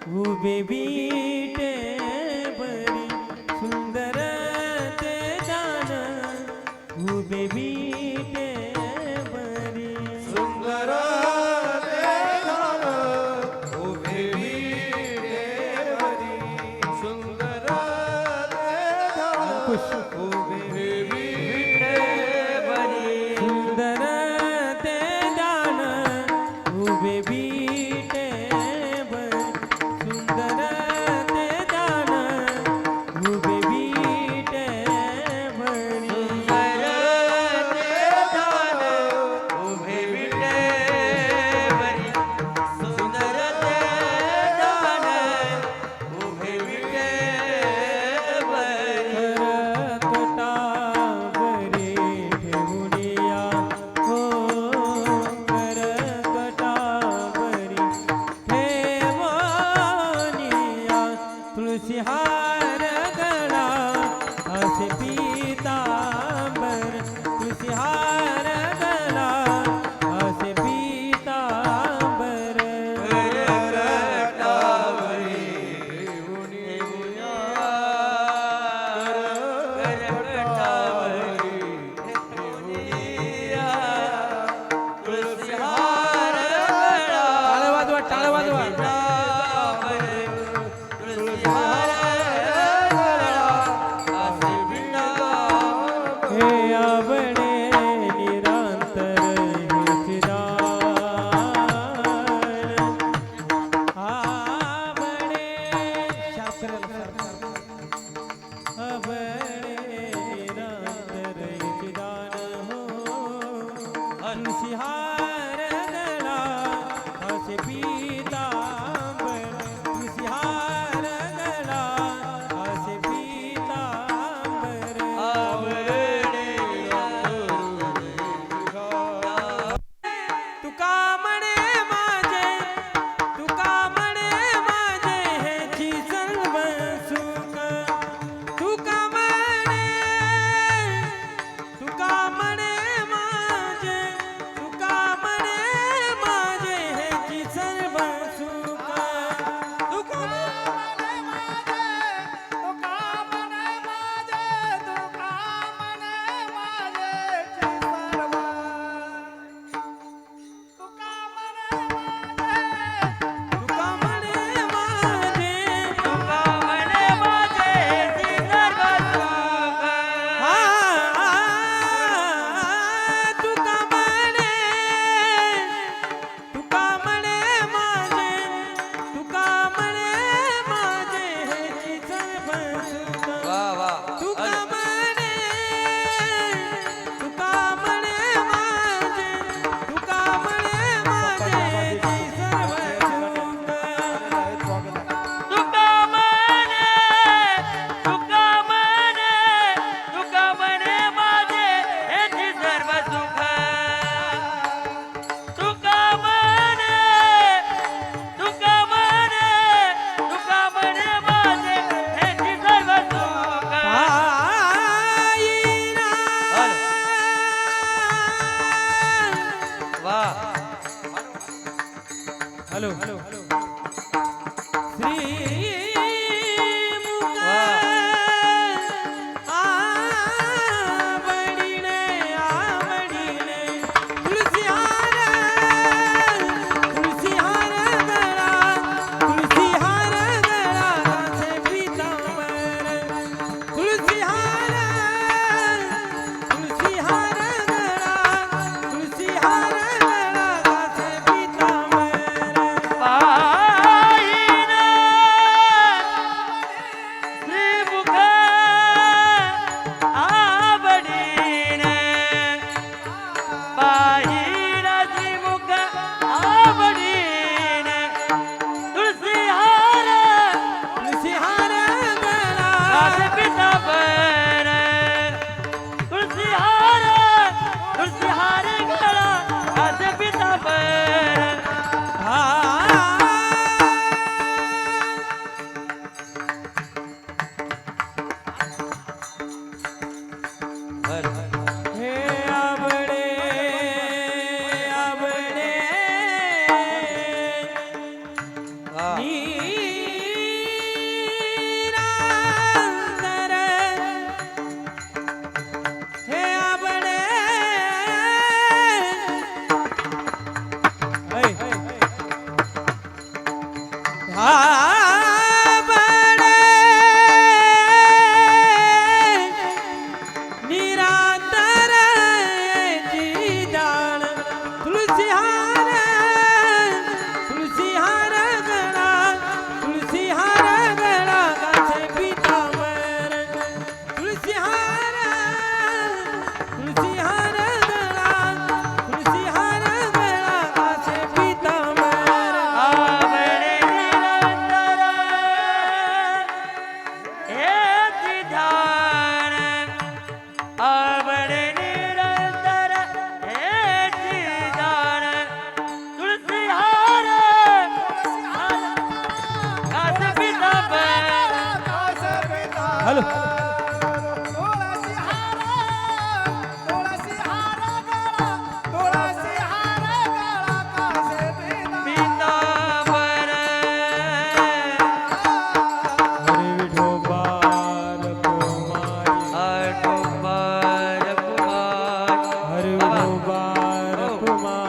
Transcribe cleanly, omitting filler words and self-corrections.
उभे विटे बरी सुंदर ते दान उभे विटे बरी सुंदर ते दान उभे विटे बरी सुंदर ते दान उभे विटे बरी सुंदर ते दान उभे विटे बरी सुंदर ते दान उभे विटे बरी तुलसीहार गळा असे पीतांबर तुलसीहार गळा असे पीतांबर टाळ्या वाजवा टाळ्या वाजवा हे आवडे निरंतर हेच दान आवडे आवडे निरंतर हेच दान हो तुलसीहार गळा असे पीतांबर तुलसीहार गळा असे पीतांबर तुका म्हणे माझे हेची सर्व सुख तुका म्हणे माझे हेची सर्व सुख तुका तुका म्हणे माझे हा तुका म्हणे माझे हेची सर्व सुख तुका म्हणे माझे हेची सर्व सुख हॅलो श्री आवडीने तुलसीहार गळा असे पीतांबर तुलसीहार गळा असे पीतांबर चालू